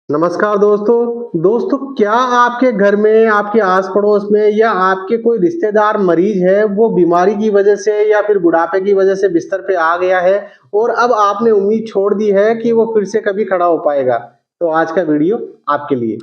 नमस्कार दोस्तों क्या आपके घर में, आपके आस पड़ोस में या आपके कोई रिश्तेदार मरीज है, वो बीमारी की वजह से या फिर बुढ़ापे की वजह से बिस्तर पे आ गया है और अब आपने उम्मीद छोड़ दी है कि वो फिर से कभी खड़ा हो पाएगा? तो आज का वीडियो आपके लिए।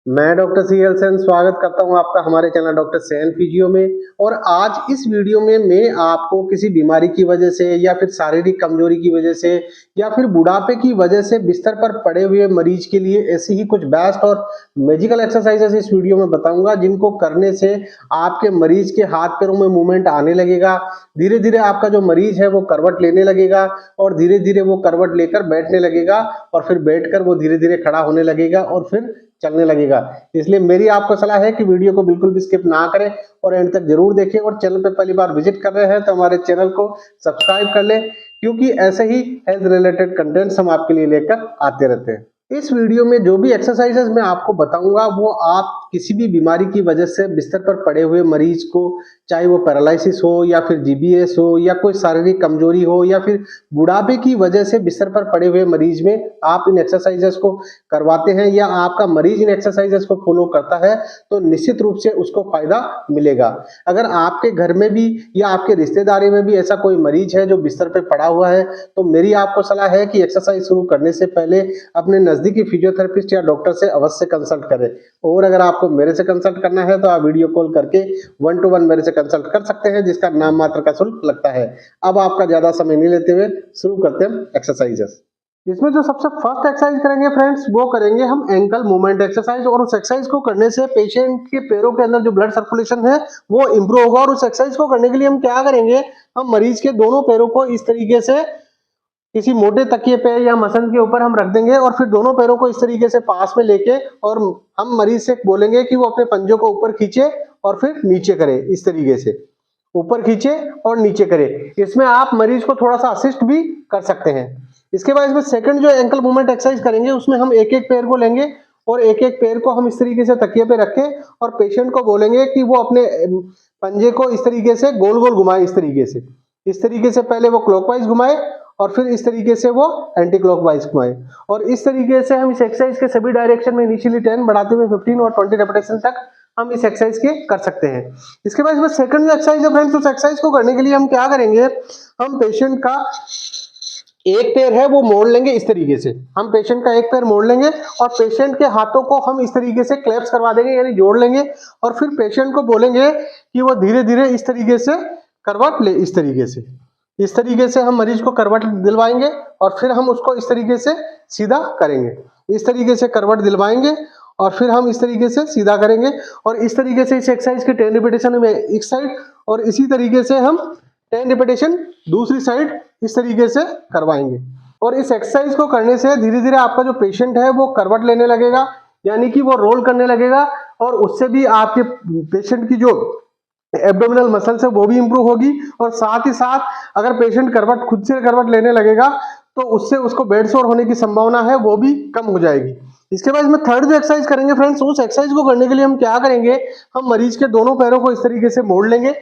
मैं डॉक्टर सीएल सेन स्वागत करता हूं आपका हमारे चैनल डॉक्टर सेन फिजियो में। और आज इस वीडियो में मैं आपको किसी बीमारी की वजह से या फिर शारीरिक कमजोरी की वजह से या फिर बुढ़ापे की वजह से बिस्तर पर पड़े हुए मरीज के लिए ऐसी ही कुछ बेस्ट और मैजिकल एक्सरसाइजेस इस वीडियो में बताऊंगा, जिनको करने से आपके मरीज के हाथ पैरों में मूवमेंट आने लगेगा। धीरे धीरे आपका जो मरीज है वो करवट लेने लगेगा और धीरे धीरे वो करवट लेकर बैठने लगेगा और फिर बैठकर वो धीरे धीरे खड़ा होने लगेगा और फिर चलने लगेगा। इसलिए मेरी आपको सलाह है कि वीडियो को बिल्कुल भी स्किप ना करें और एंड तक जरूर देखें। और चैनल पे पहली बार विजिट कर रहे हैं तो हमारे चैनल को सब्सक्राइब कर लें, क्योंकि ऐसे ही हेल्थ रिलेटेड कंटेंट्स हम आपके लिए लेकर आते रहते हैं। इस वीडियो में जो भी एक्सरसाइजेस मैं आपको बताऊंगा वो आप किसी भी बीमारी की वजह से बिस्तर पर पड़े हुए मरीज को, चाहे वो पैरालिसिस हो या फिर जीबीएस हो या कोई शारीरिक कमजोरी हो या फिर बुढ़ापे की वजह से बिस्तर पर पड़े हुए मरीज में आप इन एक्सरसाइजेस को करवाते हैं या आपका मरीज इन एक्सरसाइजेस को फॉलो करता है तो निश्चित रूप से उसको फायदा मिलेगा। अगर आपके घर में भी या आपके रिश्तेदारी में भी ऐसा कोई मरीज है जो बिस्तर पर पड़ा हुआ है तो मेरी आपको सलाह है कि एक्सरसाइज शुरू करने से पहले अपने नजदीकी फिजियोथेरेपिस्ट या डॉक्टर से अवश्य कंसल्ट करें। और अगर आपको मेरे से कंसल्ट करना है तो आप वीडियो कॉल करके 1 to 1 मेरे से कंसल्ट कर सकते हैं, जिसका नाम मात्र का शुल्क लगता है। अब आपका ज्यादा समय नहीं लेते हुए शुरू करते हैं एक्सरसाइजेस। इसमें जो सबसे फर्स्ट एक्सरसाइज करेंगे फ्रेंड्स, वो करेंगे हम एंकल मूवमेंट एक्सरसाइज। और उस एक्सरसाइज को करने से पेशेंट के पैरों के अंदर जो ब्लड सर्कुलेशन है वो इंप्रूव होगा। और उस एक्सरसाइज को करने के लिए हम क्या करेंगे, हम मरीज के दोनों पैरों को इस तरीके से किसी मोटे तकिए पे या मसन के ऊपर हम रख देंगे और फिर दोनों पैरों को इस तरीके से पास में लेके और हम मरीज से बोलेंगे कि वो अपने पंजों को ऊपर खींचे और फिर नीचे करे। इस तरीके से ऊपर खींचे और नीचे करे। इसमें आप मरीज को थोड़ा सा असिस्ट भी कर सकते हैं। इसके बाद इसमें सेकंड जो एंकल मूवमेंट एक्सरसाइज करेंगे उसमें हम एक एक पैर को लेंगे और एक एक पैर को हम इस तरीके से तकिए पे रखें और पेशेंट को बोलेंगे कि वो अपने पंजे को इस तरीके से गोल गोल घुमाए। इस तरीके से पहले वो क्लॉकवाइज घुमाए और फिर इस तरीके से वो एंटी क्लॉकवाइज घुमाए। और इस तरीके से हम इस एक्सरसाइज के सभी डायरेक्शन में इनिशियली 10 बढ़ाते हुए 15 और 20 रेपिटेशन तक हम इस एक्सरसाइज के कर सकते हैं। इसके बाद इसमें सेकंड जो एक्सरसाइज है फ्रेंड्स, उस एक्सरसाइज को करने के लिए हम क्या करेंगे, हम पेशेंट का एक पैर है वो मोड़ लेंगे। इस तरीके से हम पेशेंट का एक पैर मोड़ लेंगे और पेशेंट के हाथों को हम इस तरीके से क्लैप्स करवा देंगे, यानी जोड़ लेंगे। और फिर पेशेंट को बोलेंगे कि वो धीरे धीरे इस तरीके से करवट ले। इस तरीके से हम मरीज को करवट दिलवाएंगे और फिर हम उसको इस तरीके से सीधा करेंगे। इस तरीके से करवट दिलवाएंगे और फिर हम इस तरीके से सीधा करेंगे। और इस तरीके से इस एक्सरसाइज के 10 रिपीटेशन में एक साइड और इसी तरीके से हम 10 रिपीटेशन दूसरी साइड इस तरीके से करवाएंगे। और इस एक्सरसाइज को करने से धीरे धीरे आपका जो पेशेंट है वो करवट लेने लगेगा, यानी कि वो रोल करने लगेगा। और उससे भी आपके पेशेंट की जो एब्डोमिनल मसल्स है वो भी इंप्रूव होगी। और साथ ही साथ अगर पेशेंट करवट खुद से करवट लेने लगेगा तो उससे उसको बेड सोर होने की संभावना है वो भी कम हो जाएगी। इसके बाद इसमें थर्ड जो एक्सरसाइज करेंगे फ्रेंड्स, उस एक्सरसाइज को करने के लिए हम क्या करेंगे, हम मरीज के दोनों पैरों को इस तरीके से मोड़ लेंगे।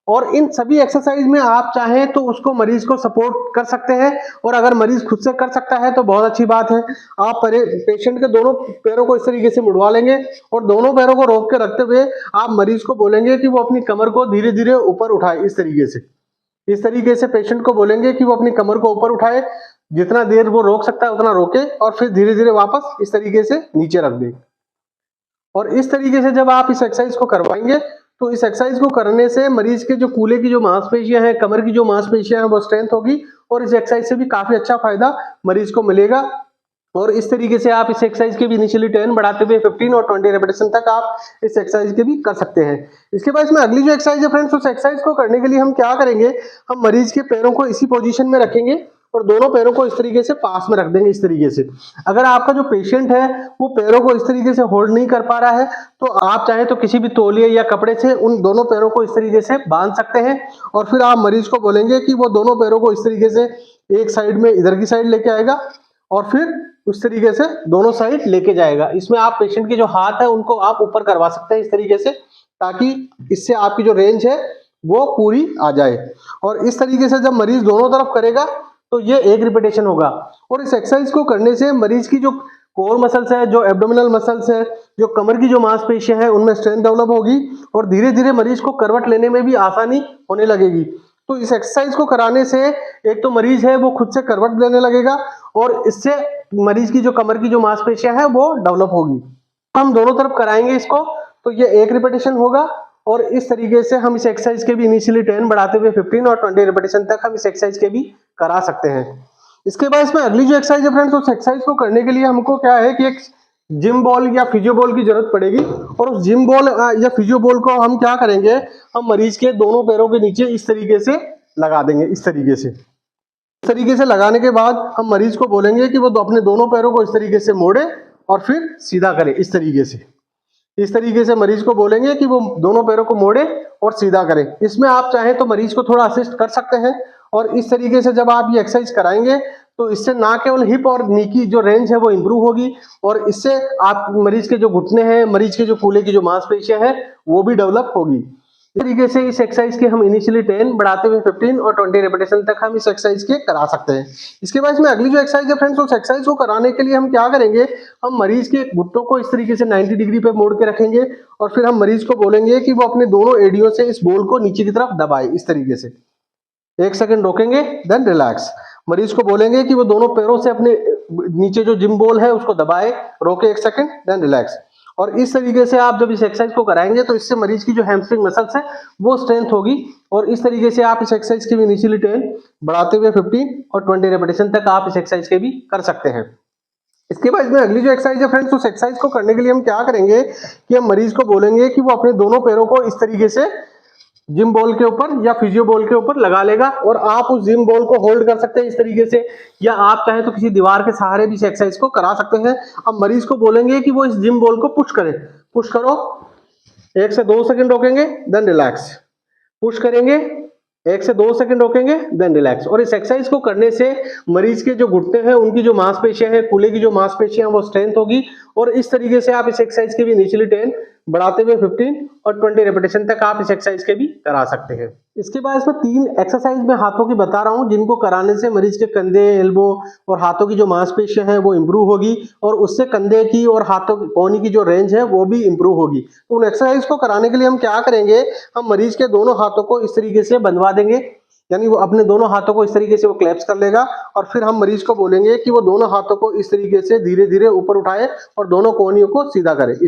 और इन सभी एक्सरसाइज में आप चाहें तो उसको मरीज को सपोर्ट कर सकते हैं। और अगर मरीज खुद से कर सकता है तो बहुत अच्छी बात है। आप पेशेंट के दोनों पैरों को इस तरीके से मुड़वा लेंगे और दोनों पैरों को रोक के रखते हुए आप मरीज को बोलेंगे कि वो अपनी कमर को धीरे धीरे ऊपर उठाए। इस तरीके से पेशेंट को बोलेंगे कि वो अपनी कमर को ऊपर उठाए, जितना देर वो रोक सकता है उतना रोके और फिर धीरे धीरे वापस इस तरीके से नीचे रख दे। और इस तरीके से जब आप इस एक्सरसाइज को करवाएंगे तो इस एक्सरसाइज को करने से मरीज के जो कूल्हे की जो मांसपेशियां हैं, कमर की जो मांसपेशियां हैं वो स्ट्रेंथ होगी और इस एक्सरसाइज से भी काफी अच्छा फायदा मरीज को मिलेगा। और इस तरीके से आप इस एक्सरसाइज के भी इनिशियली 10 बढ़ाते हुए 15 और 20 रेपिटेशन तक आप इस एक्सरसाइज के भी कर सकते हैं। इसके बाद इसमें अगली जो एक्सरसाइज है फ्रेंड्स, उस एक्सरसाइज को करने के लिए हम क्या करेंगे, हम मरीज के पैरों को इसी पोजीशन में रखेंगे और दोनों पैरों को इस तरीके से पास में रख देंगे। इस तरीके से अगर आपका जो पेशेंट है वो पैरों को इस तरीके से होल्ड नहीं कर पा रहा है तो आप चाहे तो किसी भी तौलिए या कपड़े से उन दोनों पैरों को इस तरीके से बांध सकते हैं। और फिर आप मरीज को बोलेंगे कि वो दोनों पैरों को इस तरीके से एक साइड में इधर की साइड लेके आएगा और फिर उस तरीके से दोनों साइड लेके जाएगा। इसमें आप पेशेंट के जो हाथ है उनको आप ऊपर करवा सकते हैं इस तरीके से, ताकि इससे आपकी जो रेंज है वो पूरी आ जाए। और इस तरीके से जब मरीज दोनों तरफ करेगा तो ये एक रिपीटेशन होगा। और इस एक्सरसाइज को करने से मरीज की जो कोर मसल्स है, जो एब्डोमिनल मसल्स है, जो कमर की जो मांसपेशियां हैं, उनमें स्ट्रेंथ डेवलप होगी और धीरे धीरे मरीज को करवट लेने में भी आसानी होने लगेगी। तो इस एक्सरसाइज को कराने से एक तो मरीज है वो खुद से करवट लेने लगेगा और इससे मरीज की जो कमर की जो मांसपेशियां हैं वो डेवलप होगी। हम दोनों तरफ कराएंगे इसको तो ये एक रिपीटेशन होगा। और इस तरीके से हम इस एक्सरसाइज के भी इनिशियली 10 बढ़ाते हुए 15 और 20 रिपीटेशन तक हम इस एक्सरसाइज के भी करा सकते हैं। इसके बाद इसमें अगली जो एक्सरसाइज है फ्रेंड्स, उस एक्सरसाइज को करने के लिए हमको क्या है कि एक जिम बॉल या फिजियो बॉल की जरूरत पड़ेगी। और उस जिम बॉल या फिजियो बॉल को हम क्या करेंगे, हम मरीज के दोनों पैरों के नीचे इस तरीके से लगा देंगे। इस तरीके से लगाने के बाद हम मरीज को बोलेंगे कि वो अपने दोनों पैरों को इस तरीके से मोड़े और फिर सीधा करे। इस तरीके से मरीज को बोलेंगे कि वो दोनों पैरों को मोड़े और सीधा करे। इसमें आप चाहें तो मरीज को थोड़ा असिस्ट कर सकते हैं। और इस तरीके से जब आप ये एक्सरसाइज कराएंगे तो इससे ना केवल हिप और नी की जो रेंज है वो इंप्रूव होगी और इससे आप मरीज के जो घुटने हैं, मरीज के जो कूल्हे की जो मांसपेशियां हैं वो भी डेवलप होगी। इस तरीके से इस एक्सरसाइज के हम इनिशियली 10 बढ़ाते हुए 15 और 20 रेपिटेशन तक हम इस एक्सरसाइज के करा सकते हैं। इसके बाद इसमें अगली जो एक्सरसाइज है फ्रेंड्स, उस एक्सरसाइज को कराने के लिए हम क्या करेंगे, हम मरीज के घुटनों को इस तरीके से 90 डिग्री पे मोड़ के रखेंगे और फिर हम मरीज को बोलेंगे कि वो अपने दोनों एडियो से इस बॉल को नीचे की तरफ दबाए। इस तरीके से 1 सेकंड रोकेंगे, देन रिलैक्स। मरीज को बोलेंगे कि वो दोनों पैरों से अपने नीचे जो जिम बॉल है उसको दबाए, रोके 1 सेकंड, देन रिलैक्स। और इस तरीके से आप जब इस एक्सरसाइज को कराएंगे तो इससे मरीज की जो हैमस्ट्रिंग मसल्स है वो स्ट्रेंथ होगी। और इस तरीके से आप इस एक्सरसाइज के भी इनिशियली 10 बढ़ाते हुए 15 और 20 रेपिटेशन तक आप इस एक्सरसाइज के भी कर सकते हैं। इसके बाद में अगली जो एक्सरसाइज है फ्रेंड्स, उस एक्सरसाइज को करने के लिए हम क्या करेंगे कि हम मरीज को बोलेंगे कि वो अपने दोनों पैरों को इस तरीके से जिम बॉल के ऊपर या फिजियो बॉल के ऊपर लगा लेगा और आप उस जिम बॉल को होल्ड कर सकते हैं इस तरीके से, या आप चाहे तो किसी दीवार के सहारे भी इस एक्सरसाइज को करा सकते हैं। अब मरीज को बोलेंगे कि वो इस जिम बॉल को पुश करे। पुश करो, 1 से 2 सेकंड रोकेंगे, देन रिलैक्स। पुश करेंगे, 1 से 2 सेकंड रोकेंगे, देन रिलैक्स। और इस एक्सरसाइज को करने से मरीज के जो घुटने हैं उनकी जो मांसपेशियां हैं, कूल्हे की जो मांसपेशियां हैं वो स्ट्रेंथ होगी। और इस तरीके से आप इस एक्सरसाइज के भी इनिशियली 10 बढ़ाते हुए 15 और 20 रेपिटेशन तक आप इस एक्सरसाइज के भी करा सकते हैं। इसके बाद इसमें 3 एक्सरसाइज मैं हाथों की बता रहा हूं जिनको कराने से मरीज के कंधे, एल्बो और हाथों की जो मांसपेशियां हैं वो इंप्रूव होगी और उससे कंधे की और हाथों की कोहनी की जो रेंज है वो भी इंप्रूव होगी। तो उन एक्सरसाइज को कराने के लिए हम क्या करेंगे, हम मरीज के दोनों हाथों को इस तरीके से बंधवा देंगे, यानी वो अपने दोनों हाथों को इस तरीके से वो क्लैप्स कर लेगा और फिर हम मरीज को बोलेंगे कि वो दोनों हाथों को इस तरीके से धीरे धीरे ऊपर उठाए और दोनों कोहनियों को सीधा करे।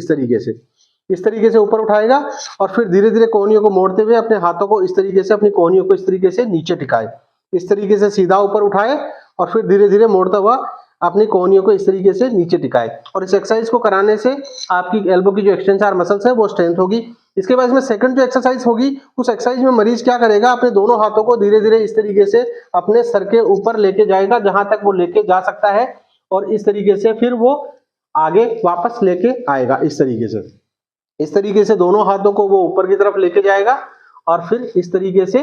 इस तरीके से ऊपर उठाएगा और फिर धीरे धीरे कोहनियों को मोड़ते हुए अपने हाथों को इस तरीके से, अपनी कोहनियों को इस तरीके से नीचे टिकाए। इस तरीके से सीधा ऊपर उठाए और फिर धीरे धीरे मोड़ता हुआ अपनी कोहनियों को इस तरीके से नीचे टिकाए। और इस एक्सरसाइज को कराने से आपकी एल्बो की जो एक्सटेंसर मसल्स है वो स्ट्रेंथ होगी। इसके बाद इसमें सेकंड जो एक्सरसाइज होगी, उस एक्सरसाइज में मरीज क्या करेगा, अपने दोनों हाथों को धीरे धीरे इस तरीके से अपने सर के ऊपर लेके जाएगा जहां तक वो लेके जा सकता है और इस तरीके से फिर वो आगे वापस लेके आएगा। इस तरीके से दोनों हाथों को वो ऊपर की तरफ लेके जाएगा और फिर इस तरीके से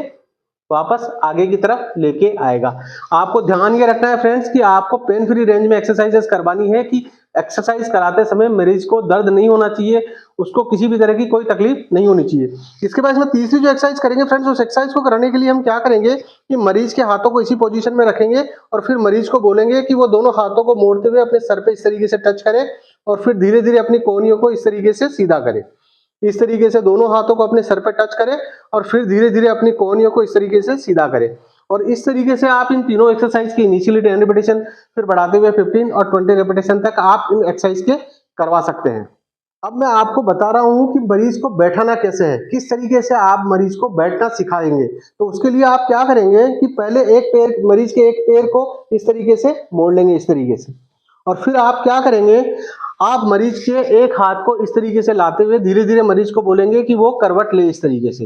वापस आगे की तरफ लेके आएगा। आपको ध्यान ये रखना है फ्रेंड्स कि आपको पेन फ्री रेंज में एक्सरसाइजेस करवानी है कि एक्सरसाइज कराते समय मरीज को दर्द नहीं होना चाहिए, उसको किसी भी तरह की कोई तकलीफ नहीं होनी चाहिए। इसके बाद इसमें तीसरी जो एक्सरसाइज करेंगे फ्रेंड्स, उस एक्सरसाइज को कराने के लिए हम क्या करेंगे कि मरीज के हाथों को इसी पोजीशन में रखेंगे और फिर मरीज को बोलेंगे कि वो दोनों हाथों को मोड़ते हुए अपने सर पे इस तरीके से टच करे और फिर धीरे धीरे अपनी कोहनियों को इस तरीके से सीधा करे। इस तरीके से दोनों हाथों को अपने सर पे टच करें और फिर धीरे धीरे अपनी कोहनियों को इस तरीके से सीधा करें। और इस तरीके से आप इन तीनों एक्सरसाइज की इनिशियली 10 रेपिटेशन, फिर बढ़ाते हुए 15 और 20 रेपिटेशन तक आप इन एक्सरसाइज के करवा सकते हैं। अब मैं आपको बता रहा हूं कि मरीज को बैठाना कैसे है, किस तरीके से आप मरीज को बैठना सिखाएंगे। तो उसके लिए आप क्या करेंगे कि पहले एक पैर, मरीज के एक पैर को इस तरीके से मोड़ लेंगे इस तरीके से, और फिर आप क्या करेंगे, आप मरीज के एक हाथ को इस तरीके से लाते हुए धीरे धीरे मरीज को बोलेंगे कि वो करवट ले इस तरीके से।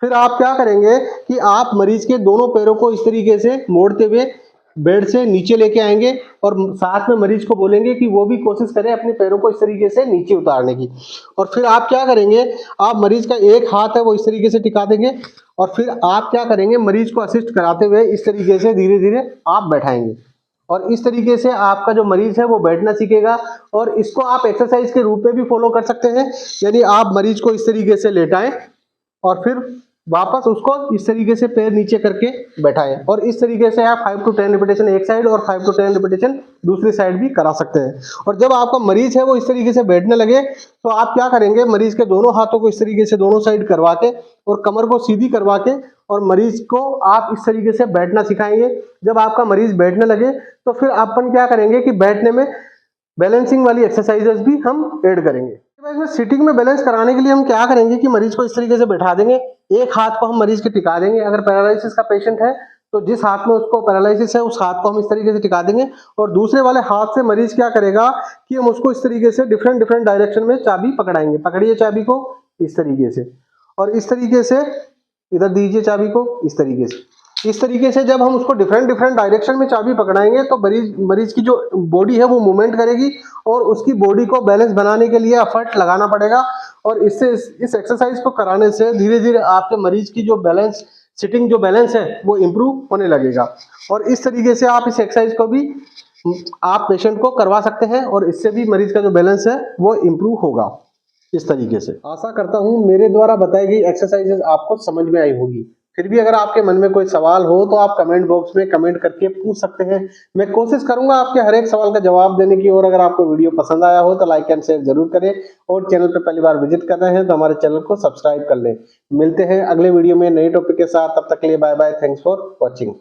फिर आप क्या करेंगे कि आप मरीज के दोनों पैरों को इस तरीके से मोड़ते हुए बेड से नीचे लेके आएंगे और साथ में मरीज को बोलेंगे कि वो भी कोशिश करे अपने पैरों को इस तरीके से नीचे उतारने की। और फिर आप क्या करेंगे, आप मरीज का एक हाथ है वो इस तरीके से टिका देंगे और फिर आप क्या करेंगे, मरीज को असिस्ट कराते हुए इस तरीके से धीरे धीरे आप बैठाएंगे। और इस तरीके से आपका जो मरीज है वो बैठना सीखेगा। और इसको आप एक्सरसाइज के रूप में भी फॉलो कर सकते हैं, यानी आप मरीज को इस तरीके से लेटाएं और फिर वापस उसको इस तरीके से पैर नीचे करके बैठाएं और इस तरीके से आप 5 to 10 रिपीटेशन एक साइड और 5 to 10 रिपीटेशन दूसरी साइड भी करा सकते हैं। और जब आपका मरीज है वो इस तरीके से बैठने लगे तो आप क्या करेंगे, मरीज के दोनों हाथों को इस तरीके से दोनों साइड करवा के और कमर को सीधी करवा के और मरीज को आप इस तरीके से बैठना सिखाएंगे। जब आपका मरीज बैठने लगे तो फिर अपन क्या करेंगे कि बैठने में बैलेंसिंग वाली एक्सरसाइजेस भी हम ऐड करेंगे। इसमें सिटिंग में बैलेंस कराने के लिए हम क्या करेंगे कि मरीज को इस तरीके से बैठा देंगे, एक हाथ को हम मरीज के टिका देंगे। अगर पैरालिसिस का पेशेंट है तो जिस हाथ में उसको पैरालिसिस है उस हाथ को हम इस तरीके से टिका देंगे और दूसरे वाले हाथ से मरीज क्या करेगा कि हम उसको इस तरीके से डिफरेंट डिफरेंट डायरेक्शन में चाबी पकड़ाएंगे। पकड़िए चाबी को इस तरीके से और इस तरीके से इधर दीजिए चाबी को इस तरीके से। इस तरीके से जब हम उसको डिफरेंट डिफरेंट डायरेक्शन में चाबी पकड़ाएंगे तो मरीज की जो बॉडी है वो मूवमेंट करेगी और उसकी बॉडी को बैलेंस बनाने के लिए एफर्ट लगाना पड़ेगा। और इससे इस एक्सरसाइज को कराने से धीरे धीरे आपके मरीज की जो बैलेंस सिटिंग जो बैलेंस है वो इम्प्रूव होने लगेगा। और इस तरीके से आप इस एक्सरसाइज को भी आप पेशेंट को करवा सकते हैं और इससे भी मरीज का जो बैलेंस है वो इम्प्रूव होगा। इस तरीके से आशा करता हूं मेरे द्वारा बताई गई एक्सरसाइजेज आपको समझ में आई होगी। फिर भी अगर आपके मन में कोई सवाल हो तो आप कमेंट बॉक्स में कमेंट करके पूछ सकते हैं। मैं कोशिश करूंगा आपके हर एक सवाल का जवाब देने की। और अगर आपको वीडियो पसंद आया हो तो लाइक एंड शेयर जरूर करें और चैनल पर पहली बार विजिट कर रहे हैं तो हमारे चैनल को सब्सक्राइब कर लें। मिलते हैं अगले वीडियो में नए टॉपिक के साथ, तब तक के लिए bye bye, thanks for watching.